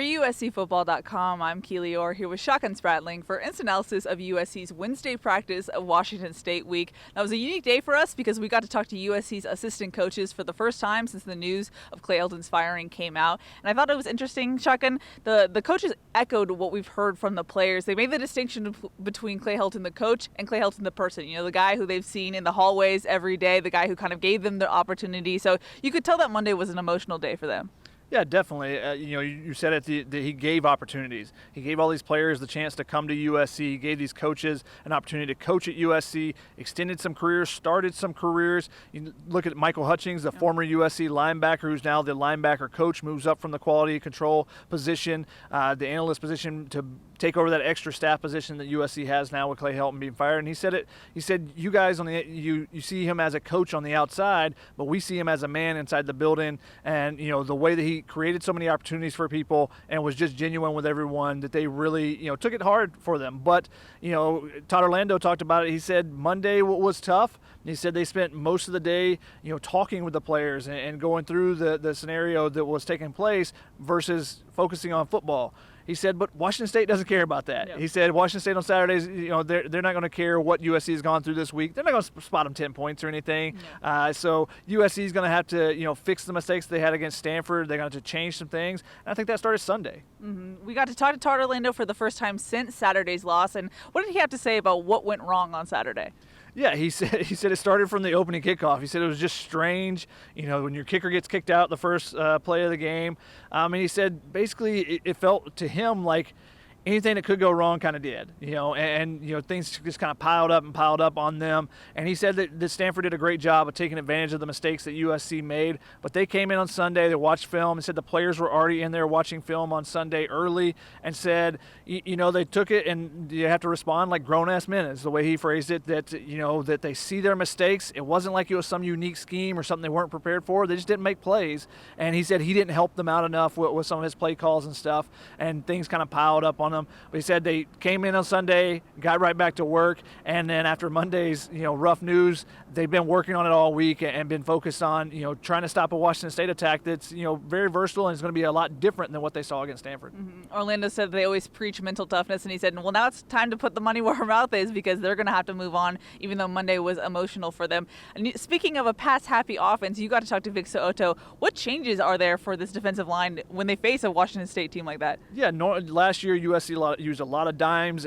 For USCFootball.com, I'm Keely Eure here with Shotgun Spratling for instant analysis of USC's Wednesday practice of Washington State week. Now, it was a unique day for us because we got to talk to USC's assistant coaches for the first time since the news of Clay Helton's firing came out. And I thought it was interesting, Shotgun. The coaches echoed what we've heard from the players. They made the distinction between Clay Helton, the coach, and Clay Helton, the person. You know, the guy who they've seen in the hallways every day, the guy who kind of gave them the opportunity. So you could tell that Monday was an emotional day for them. Yeah, definitely. You said it. That he gave opportunities. He gave all these players the chance to come to USC. He gave these coaches an opportunity to coach at USC. Extended some careers, started some careers. You look at Michael Hutchings, the former USC linebacker, who's now the linebacker coach, moves up from the quality control position, the analyst position, to take over that extra staff position that USC has now with Clay Helton being fired. And he said it. He said, "You guys you see him as a coach on the outside, but we see him as a man inside the building." And the way that he created so many opportunities for people and was just genuine with everyone, that they really took it hard for them. But Todd Orlando talked about it. He said Monday was tough. He said they spent most of the day talking with the players and going through the scenario that was taking place versus focusing on football. He said, but Washington State doesn't care about that. Yeah. He said Washington State on Saturdays, they're not going to care what USC has gone through this week. They're not going to spot them 10 points or anything. Yeah. So USC is going to have to, fix the mistakes they had against Stanford. They're going to have to change some things. And I think that started Sunday. Mm-hmm. We got to talk to Todd Orlando for the first time since Saturday's loss. And what did he have to say about what went wrong on Saturday? Yeah, he said it started from the opening kickoff. He said it was just strange, when your kicker gets kicked out the first play of the game. And he said basically it felt to him like anything that could go wrong kind of did, and things just kind of piled up on them. And he said that Stanford did a great job of taking advantage of the mistakes that USC made. But they came in on Sunday, they watched film, and said the players were already in there watching film on Sunday early, and said, they took it and you have to respond like grown-ass men, is the way he phrased it, that, that they see their mistakes. It wasn't like it was some unique scheme or something they weren't prepared for. They just didn't make plays. And he said he didn't help them out enough with some of his play calls and stuff, and things kind of piled up on them. But he said they came in on Sunday, got right back to work, and then after Monday's rough news, they've been working on it all week and been focused on trying to stop a Washington State attack that's very versatile and is going to be a lot different than what they saw against Stanford. Mm-hmm. Orlando said they always preach mental toughness, and he said, well, now it's time to put the money where our mouth is because they're going to have to move on, even though Monday was emotional for them. And speaking of a pass-happy offense, you got to talk to Vic So'oto. What changes are there for this defensive line when they face a Washington State team like that? Yeah, last year USC used a lot of dime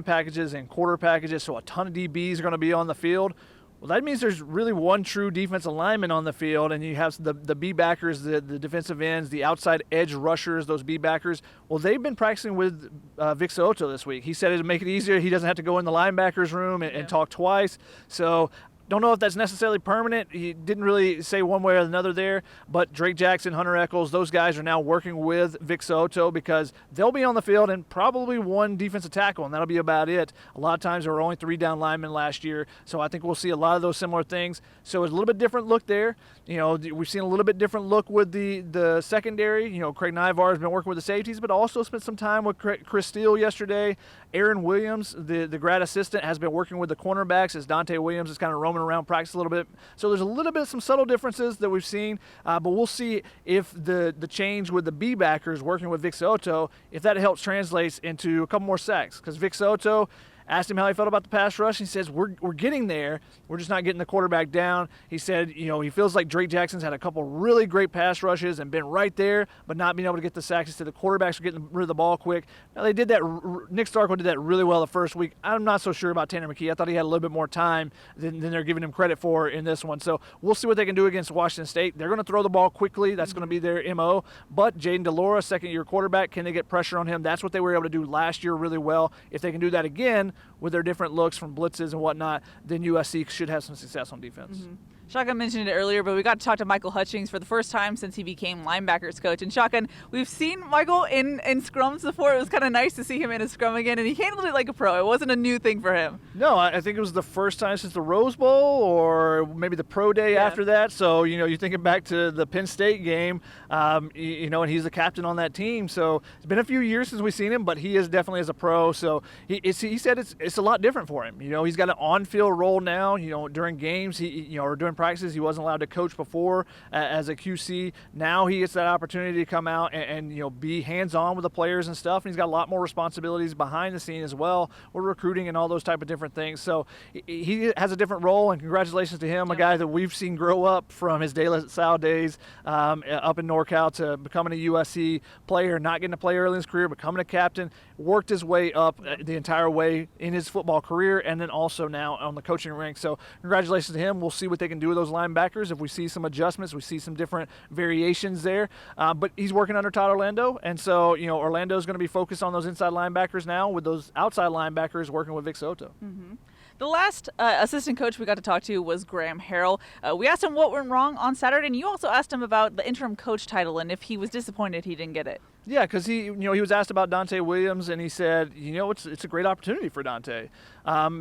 packages and quarter packages, so a ton of DBs are going to be on the field. Well, that means there's really one true defensive lineman on the field, and you have the B-backers, the defensive ends, the outside edge rushers, those B-backers. Well, they've been practicing with Vic So'oto this week. He said it'd make it easier. He doesn't have to go in the linebackers room and talk twice. So don't know if that's necessarily permanent. He didn't really say one way or another there, but Drake Jackson, Hunter Echols, those guys are now working with Vic So'oto because they'll be on the field and probably one defensive tackle, and that'll be about it. A lot of times there were only 3 down linemen last year, so I think we'll see a lot of those similar things. So it's a little bit different look there. We've seen a little bit different look with the secondary. Craig Nyvar has been working with the safeties, but also spent some time with Chris Steele yesterday. Aaron Williams, the grad assistant, has been working with the cornerbacks as Dante Williams is kind of roaming around practice a little bit. So there's a little bit some subtle differences that we've seen, but we'll see if the change with the B-backers working with Vic So'oto, if that helps translates into a couple more sacks. Because Vic So'oto asked him how he felt about the pass rush. He says, we're getting there. We're just not getting the quarterback down. He said, he feels like Drake Jackson's had a couple really great pass rushes and been right there, but not being able to get the sacks. He said the quarterbacks are getting rid of the ball quick. Now, they did that. Nick Starkville did that really well the first week. I'm not so sure about Tanner McKee. I thought he had a little bit more time than they're giving him credit for in this one. So we'll see what they can do against Washington State. They're going to throw the ball quickly. That's going to be their MO. But Jaden DeLora, second-year quarterback, can they get pressure on him? That's what they were able to do last year really well. If they can do that again with their different looks from blitzes and whatnot, then USC should have some success on defense. Mm-hmm. Shotgun mentioned it earlier, but we got to talk to Michael Hutchings for the first time since he became linebackers coach. And Shotgun, we've seen Michael in scrums before. It was kind of nice to see him in a scrum again, and he handled it like a pro. It wasn't a new thing for him. No, I think it was the first time since the Rose Bowl or maybe the pro day after that. So, you're thinking back to the Penn State game, and he's the captain on that team. So it's been a few years since we've seen him, but he is definitely as a pro. So he said it's a lot different for him. He's got an on-field role now, during games, or during practices. He wasn't allowed to coach before as a QC. Now he gets that opportunity to come out and be hands-on with the players and stuff. And he's got a lot more responsibilities behind the scene as well. We're recruiting and all those type of different things. So he has a different role, and congratulations to him, a guy that we've seen grow up from his De La Salle days up in NorCal to becoming a USC player, not getting to play early in his career, becoming a captain, worked his way up the entire way in his football career, and then also now on the coaching ranks. So congratulations to him. We'll see what they can do with those linebackers. If we see some adjustments, we see some different variations there. But he's working under Todd Orlando, and so Orlando's going to be focused on those inside linebackers now, with those outside linebackers working with Vic Soto. Mm-hmm. The last assistant coach we got to talk to was Graham Harrell. We asked him what went wrong on Saturday, and you also asked him about the interim coach title and if he was disappointed he didn't get it. Yeah, because he was asked about Dante Williams, and he said, it's a great opportunity for Dante.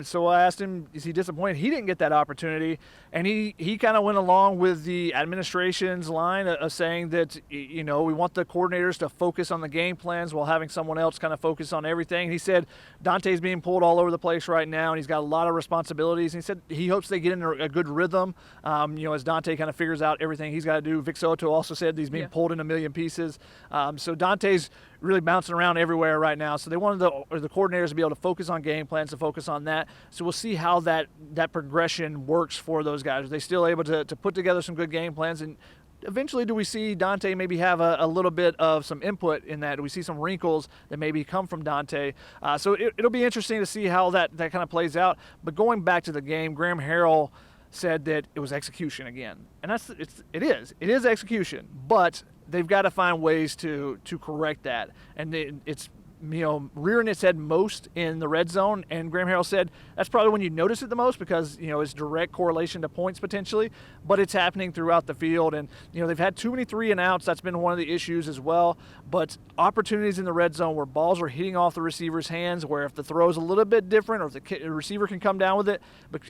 So I asked him, is he disappointed he didn't get that opportunity? And he kind of went along with the administration's line of saying that, we want the coordinators to focus on the game plans while having someone else kind of focus on everything. He said Dante's being pulled all over the place right now, and he's got a lot of responsibilities. And he said he hopes they get in a good rhythm, as Dante kind of figures out everything he's got to do. Vic Soto also said he's being pulled in a million pieces. So Dante's really bouncing around everywhere right now. So they wanted the coordinators to be able to focus on game plans, to focus on that. So we'll see how that progression works for those guys. Are they still able to put together some good game plans? And eventually, do we see Dante maybe have a little bit of some input in that? Do we see some wrinkles that maybe come from Dante? So it'll be interesting to see how that kind of plays out. But going back to the game, Graham Harrell said that it was execution again. And it is execution. But they've got to find ways to correct that. And it's rearing its head most in the red zone. And Graham Harrell said that's probably when you notice it the most because, it's direct correlation to points potentially, but it's happening throughout the field. And, they've had too many 3 and outs. That's been one of the issues as well. But opportunities in the red zone where balls are hitting off the receiver's hands, where if the throw is a little bit different or if the receiver can come down with it,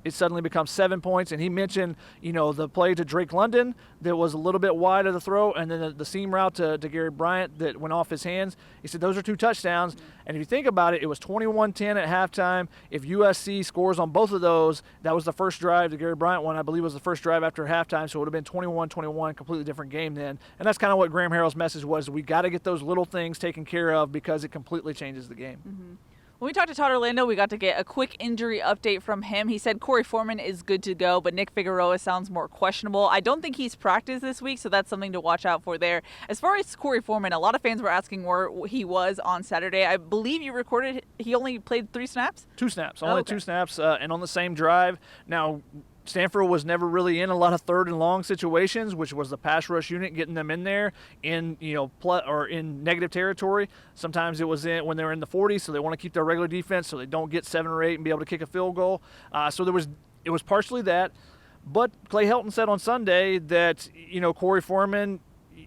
it suddenly becomes 7 points. And he mentioned, the play to Drake London that was a little bit wide of the throw, and then the seam route to Gary Bryant that went off his hands. He said those are 2 touchdowns. And if you think about it, it was 21-10 at halftime. If USC scores on both of those, that was the first drive. The Gary Bryant one, I believe, was the first drive after halftime, so it would have been 21-21, completely different game then. And that's kind of what Graham Harrell's message was. We got to get those little things taken care of because it completely changes the game. Mm-hmm. When we talked to Todd Orlando, we got to get a quick injury update from him. He said Corey Foreman is good to go, but Nick Figueroa sounds more questionable. I don't think he's practiced this week, so that's something to watch out for there. As far as Corey Foreman, a lot of fans were asking where he was on Saturday. I believe you recorded he only played 3 snaps? 2 snaps, only 2 snaps, and on the same drive. Now, Stanford was never really in a lot of 3rd and long situations, which was the pass rush unit getting them in there in in negative territory. Sometimes it was when they were in the 40s, so they want to keep their regular defense so they don't get 7 or 8 and be able to kick a field goal. So it was partially that, but Clay Helton said on Sunday that Corey Foreman,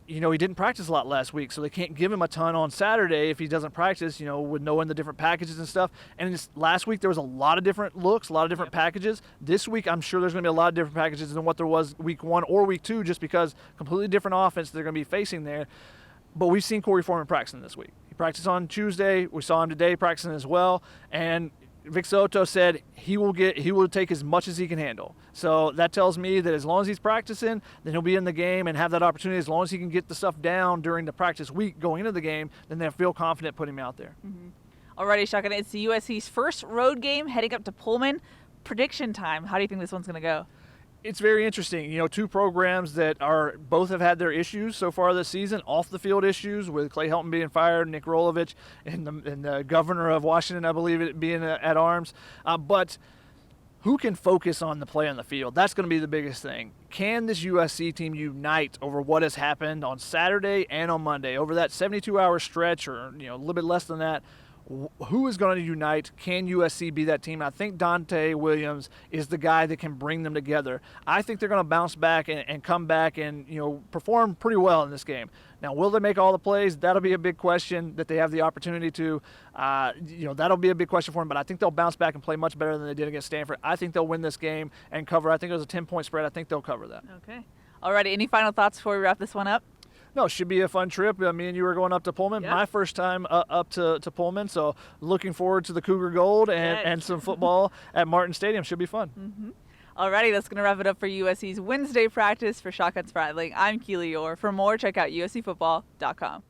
he didn't practice a lot last week, so they can't give him a ton on Saturday if he doesn't practice, with knowing the different packages and stuff. And last week there was a lot of different looks, a lot of different packages. This week I'm sure there's going to be a lot of different packages than what there was week 1 or week 2, just because completely different offense they're going to be facing there. But we've seen Corey Foreman practicing this week. He practiced on Tuesday. We saw him today practicing as well. And Vic Soto said he will take as much as he can handle. So that tells me that as long as he's practicing, then he'll be in the game and have that opportunity. As long as he can get the stuff down during the practice week going into the game, then they'll feel confident putting him out there. Mm-hmm. Alrighty, Shotgun, it's the USC's first road game heading up to Pullman. Prediction time. How do you think this one's going to go? It's very interesting. 2 programs that both have had their issues so far this season, off the field issues with Clay Helton being fired, Nick Rolovich, and the governor of Washington, I believe, it being at arms. But who can focus on the play on the field? That's going to be the biggest thing. Can this USC team unite over what has happened on Saturday and on Monday over that 72-hour stretch, or a little bit less than that? Who is going to unite? Can USC be that team? I think Dante Williams is the guy that can bring them together. I think they're going to bounce back and come back and perform pretty well in this game. Now, will they make all the plays? That'll be a big question that they have the opportunity to. That'll be a big question for them. But I think they'll bounce back and play much better than they did against Stanford. I think they'll win this game and cover. I think it was a 10-point spread. I think they'll cover that. Okay. All righty. Any final thoughts before we wrap this one up? No, it should be a fun trip. Me and you were going up to Pullman. Yep. My first time up to Pullman, so looking forward to the Cougar Gold and some football at Martin Stadium. Should be fun. Mm-hmm. Alrighty, that's going to wrap it up for USC's Wednesday practice. For Shotgun Spratling, I'm Keely Eure. For more, check out uscfootball.com.